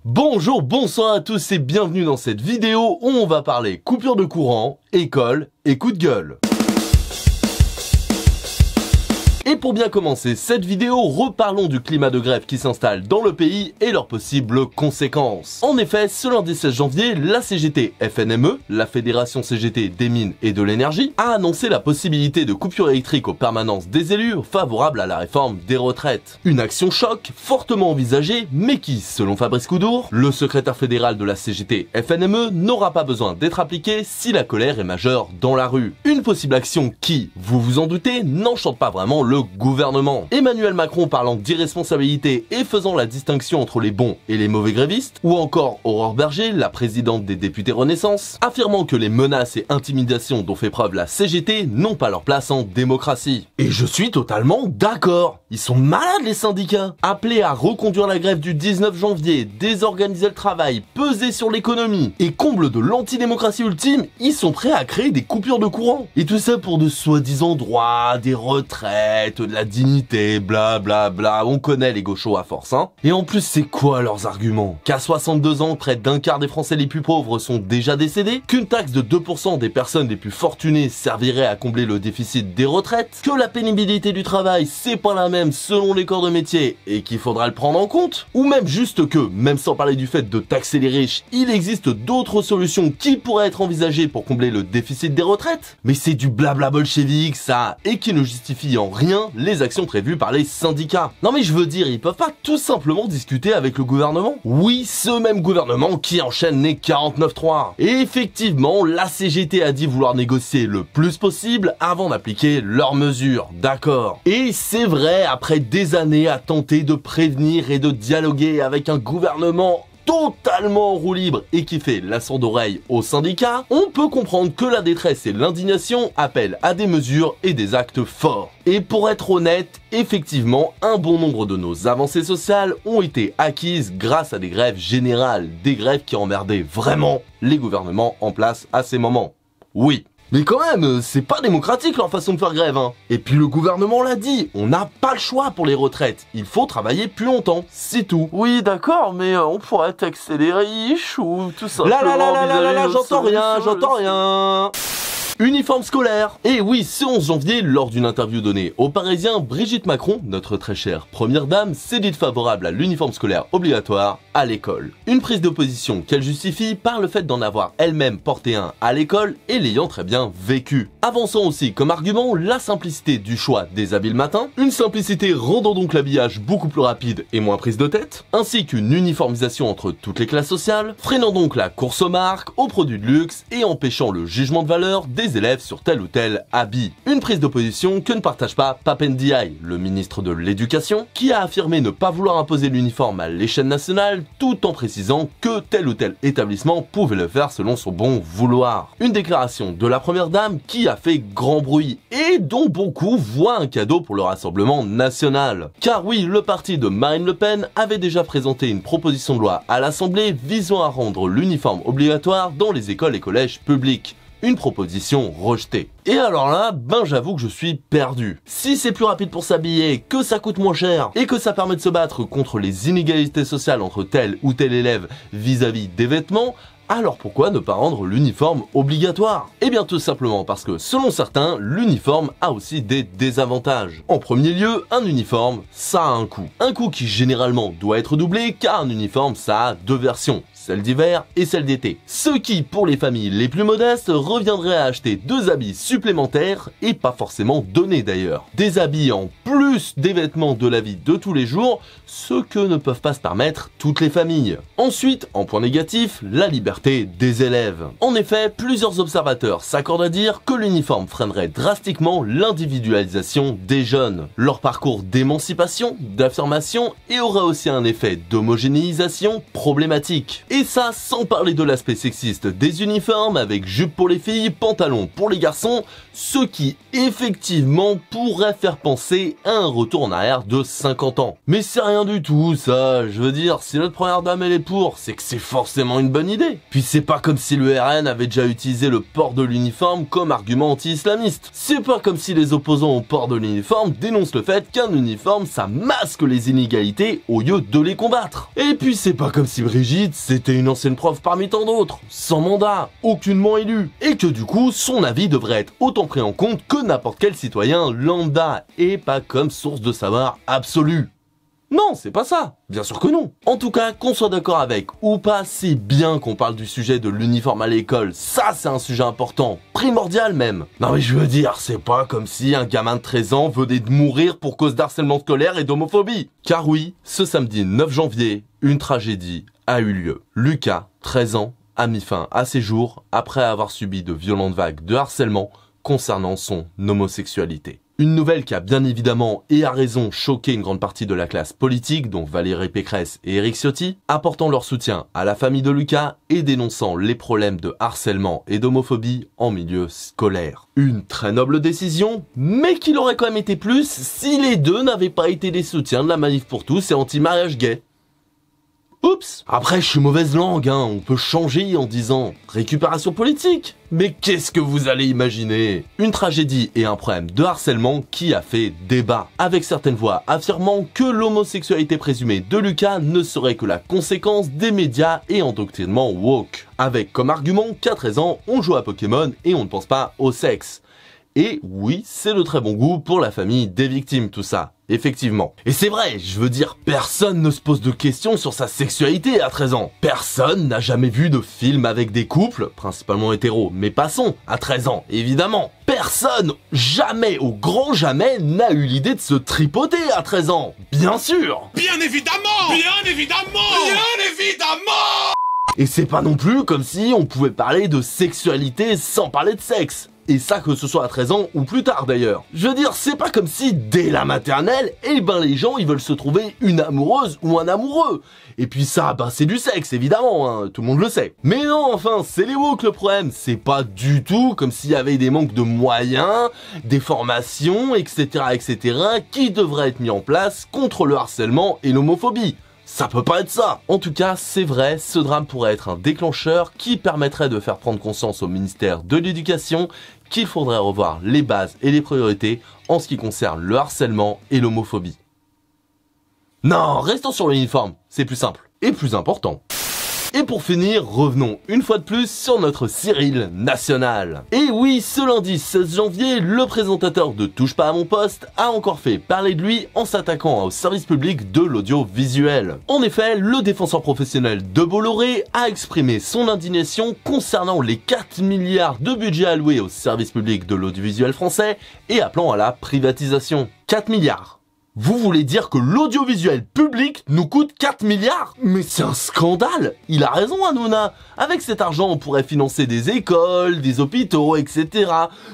Bonjour, bonsoir à tous et bienvenue dans cette vidéo où on va parler coupure de courant, école et coup de gueule. Et pour bien commencer cette vidéo, reparlons du climat de grève qui s'installe dans le pays et leurs possibles conséquences. En effet, ce lundi 16 janvier, la CGT FNME, la Fédération CGT des mines et de l'énergie, a annoncé la possibilité de coupure électrique aux permanences des élus favorables à la réforme des retraites. Une action choc fortement envisagée, mais qui, selon Fabrice Coudour, le secrétaire fédéral de la CGT FNME, n'aura pas besoin d'être appliquée si la colère est majeure dans la rue. Une possible action qui, vous vous en doutez, n'enchante pas vraiment le gouvernement. Emmanuel Macron parlant d'irresponsabilité et faisant la distinction entre les bons et les mauvais grévistes, ou encore Aurore Berger, la présidente des députés Renaissance, affirmant que les menaces et intimidations dont fait preuve la CGT n'ont pas leur place en démocratie. Et je suis totalement d'accord. Ils sont malades les syndicats. Appelés à reconduire la grève du 19 janvier, désorganiser le travail, peser sur l'économie et comble de l'antidémocratie ultime, ils sont prêts à créer des coupures de courant. Et tout ça pour de soi-disant droits, des retraites, de la dignité, bla bla bla, on connaît les gauchos à force, hein. Et en plus, c'est quoi leurs arguments? Qu'à 62 ans, près d'un quart des Français les plus pauvres sont déjà décédés? Qu'une taxe de 2% des personnes les plus fortunées servirait à combler le déficit des retraites? Que la pénibilité du travail, c'est pas la même selon les corps de métier et qu'il faudra le prendre en compte? Ou même juste que, même sans parler du fait de taxer les riches, il existe d'autres solutions qui pourraient être envisagées pour combler le déficit des retraites? Mais c'est du blabla bolchevique ça, et qui ne justifie en rien les actions prévues par les syndicats. Non mais je veux dire, ils peuvent pas tout simplement discuter avec le gouvernement? Oui, ce même gouvernement qui enchaîne les 49.3. Et effectivement, la CGT a dit vouloir négocier le plus possible avant d'appliquer leurs mesures, d'accord. Et c'est vrai, après des années à tenter de prévenir et de dialoguer avec un gouvernement totalement en roue libre et qui fait la sourde oreille aux syndicats, on peut comprendre que la détresse et l'indignation appellent à des mesures et des actes forts. Et pour être honnête, effectivement, un bon nombre de nos avancées sociales ont été acquises grâce à des grèves générales, des grèves qui emmerdaient vraiment les gouvernements en place à ces moments. Oui. Mais quand même, c'est pas démocratique leur façon de faire grève, hein. Et puis le gouvernement l'a dit, on n'a pas le choix pour les retraites. Il faut travailler plus longtemps, c'est tout. Oui, d'accord, mais on pourrait taxer les riches ou tout ça. Là, j'entends rien. Uniforme scolaire. Et oui, ce 11 janvier, lors d'une interview donnée aux Parisiens, Brigitte Macron, notre très chère première dame, s'est dite favorable à l'uniforme scolaire obligatoire à l'école. Une prise de position qu'elle justifie par le fait d'en avoir elle-même porté un à l'école et l'ayant très bien vécu. Avançant aussi comme argument la simplicité du choix des habits le matin, une simplicité rendant donc l'habillage beaucoup plus rapide et moins prise de tête, ainsi qu'une uniformisation entre toutes les classes sociales, freinant donc la course aux marques, aux produits de luxe et empêchant le jugement de valeur des élèves sur tel ou tel habit. Une prise d'opposition que ne partage pas Pape Ndiaye, le ministre de l'Éducation, qui a affirmé ne pas vouloir imposer l'uniforme à l'échelle nationale tout en précisant que tel ou tel établissement pouvait le faire selon son bon vouloir. Une déclaration de la première dame qui a fait grand bruit et dont beaucoup voient un cadeau pour le Rassemblement national. Car oui, le parti de Marine Le Pen avait déjà présenté une proposition de loi à l'Assemblée visant à rendre l'uniforme obligatoire dans les écoles et collèges publics. Une proposition rejetée. Et alors là, j'avoue que je suis perdu. Si c'est plus rapide pour s'habiller, que ça coûte moins cher, et que ça permet de se battre contre les inégalités sociales entre tel ou tel élève vis-à-vis des vêtements, alors pourquoi ne pas rendre l'uniforme obligatoire? Eh bien tout simplement parce que, selon certains, l'uniforme a aussi des désavantages. En premier lieu, un uniforme, ça a un coût. Un coût qui généralement doit être doublé car un uniforme, ça a deux versions. Celle d'hiver et celle d'été. Ce qui, pour les familles les plus modestes, reviendrait à acheter deux habits supplémentaires et pas forcément donnés d'ailleurs. Des habits en plus des vêtements de la vie de tous les jours, ce que ne peuvent pas se permettre toutes les familles. Ensuite, en point négatif, la liberté des élèves. En effet, plusieurs observateurs s'accordent à dire que l'uniforme freinerait drastiquement l'individualisation des jeunes, leur parcours d'émancipation, d'affirmation et aurait aussi un effet d'homogénéisation problématique. Et ça sans parler de l'aspect sexiste des uniformes avec jupe pour les filles, pantalon pour les garçons, ce qui effectivement pourrait faire penser à un retour en arrière de 50 ans. Mais c'est rien du tout ça, je veux dire, si notre première dame elle est pour, c'est que c'est forcément une bonne idée. Puis c'est pas comme si le RN avait déjà utilisé le port de l'uniforme comme argument anti-islamiste. C'est pas comme si les opposants au port de l'uniforme dénoncent le fait qu'un uniforme ça masque les inégalités au lieu de les combattre. Et puis c'est pas comme si Brigitte c'était une ancienne prof parmi tant d'autres, sans mandat, aucunement élue, et que du coup son avis devrait être autant pris en compte que n'importe quel citoyen lambda, et pas comme source de savoir absolu. Non, c'est pas ça. Bien sûr que non. En tout cas, qu'on soit d'accord avec ou pas, c'est bien qu'on parle du sujet de l'uniforme à l'école. Ça, c'est un sujet important. Primordial même. Non mais je veux dire, c'est pas comme si un gamin de 13 ans venait de mourir pour cause d'harcèlement scolaire et d'homophobie. Car oui, ce samedi 9 janvier, une tragédie a eu lieu. Lucas, 13 ans, a mis fin à ses jours après avoir subi de violentes vagues de harcèlement concernant son homosexualité. Une nouvelle qui a bien évidemment et à raison choqué une grande partie de la classe politique, dont Valérie Pécresse et Éric Ciotti, apportant leur soutien à la famille de Lucas et dénonçant les problèmes de harcèlement et d'homophobie en milieu scolaire. Une très noble décision, mais qu'il aurait quand même été plus si les deux n'avaient pas été des soutiens de la manif pour tous et anti-mariage gay. Oups. Après, je suis mauvaise langue, hein, on peut changer en disant récupération politique. Mais qu'est-ce que vous allez imaginer? Une tragédie et un problème de harcèlement qui a fait débat, avec certaines voix affirmant que l'homosexualité présumée de Lucas ne serait que la conséquence des médias et endoctrinement woke. Avec comme argument qu'à 13 ans, on joue à Pokémon et on ne pense pas au sexe. Et oui, c'est de très bon goût pour la famille des victimes tout ça, effectivement. Et c'est vrai, je veux dire, personne ne se pose de questions sur sa sexualité à 13 ans. Personne n'a jamais vu de film avec des couples, principalement hétéros, mais passons, à 13 ans, évidemment. Personne, jamais, au grand jamais, n'a eu l'idée de se tripoter à 13 ans, bien sûr. Bien évidemment. Bien évidemment. Bien évidemment. Et c'est pas non plus comme si on pouvait parler de sexualité sans parler de sexe. Et ça que ce soit à 13 ans ou plus tard d'ailleurs. Je veux dire, c'est pas comme si dès la maternelle, les gens ils veulent se trouver une amoureuse ou un amoureux. Et puis ça, c'est du sexe évidemment, hein, tout le monde le sait. Mais non, enfin, c'est les woke le problème. C'est pas du tout comme s'il y avait des manques de moyens, des formations, etc. qui devraient être mis en place contre le harcèlement et l'homophobie. Ça peut pas être ça. En tout cas, c'est vrai, ce drame pourrait être un déclencheur qui permettrait de faire prendre conscience au ministère de l'Éducation qu'il faudrait revoir les bases et les priorités en ce qui concerne le harcèlement et l'homophobie. Non, restons sur l'uniforme, c'est plus simple et plus important. Et pour finir, revenons une fois de plus sur notre Cyril national. Et oui, ce lundi 16 janvier, le présentateur de Touche pas à mon poste a encore fait parler de lui en s'attaquant au service public de l'audiovisuel. En effet, le défenseur professionnel de Bolloré a exprimé son indignation concernant les 4 milliards de budget alloués au service public de l'audiovisuel français et appelant à la privatisation. 4 milliards. Vous voulez dire que l'audiovisuel public nous coûte 4 milliards? Mais c'est un scandale! Il a raison, Hanouna! Avec cet argent, on pourrait financer des écoles, des hôpitaux, etc.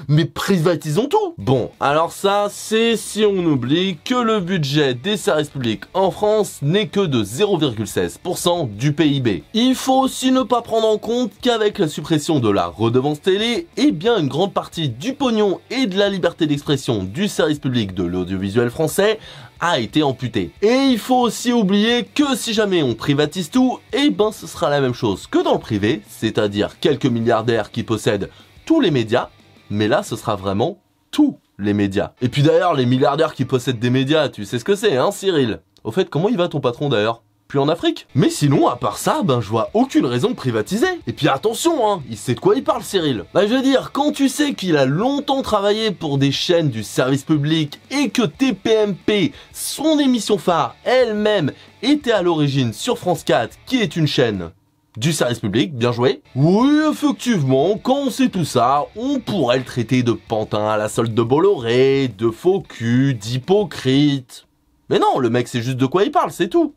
Mais privatisons tout! Bon, alors ça, c'est si on oublie que le budget des services publics en France n'est que de 0,16% du PIB. Il faut aussi ne pas prendre en compte qu'avec la suppression de la redevance télé, eh bien une grande partie du pognon et de la liberté d'expression du service public de l'audiovisuel français a été amputé. Et il faut aussi oublier que si jamais on privatise tout, eh ben ce sera la même chose que dans le privé, c'est-à-dire quelques milliardaires qui possèdent tous les médias, mais là ce sera vraiment tous les médias. Et puis d'ailleurs, les milliardaires qui possèdent des médias, tu sais ce que c'est, hein Cyril? Au fait, comment il va ton patron d'ailleurs? Puis en Afrique. Mais sinon, à part ça, je vois aucune raison de privatiser. Et puis attention, hein, il sait de quoi il parle, Cyril. Je veux dire, quand tu sais qu'il a longtemps travaillé pour des chaînes du service public et que TPMP, son émission phare elle-même, était à l'origine sur France 4, qui est une chaîne du service public, bien joué. Oui, effectivement, quand on sait tout ça, on pourrait le traiter de pantin à la solde de Bolloré, de faux cul, d'hypocrite. Mais non, le mec sait juste de quoi il parle, c'est tout.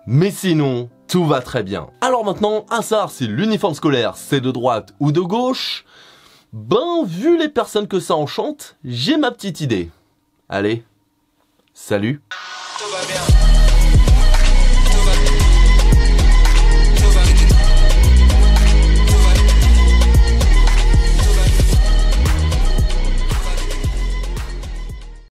Mais sinon, tout va très bien. Alors maintenant, à savoir si l'uniforme scolaire c'est de droite ou de gauche, vu les personnes que ça enchante, j'ai ma petite idée. Allez, salut. Tout va bien.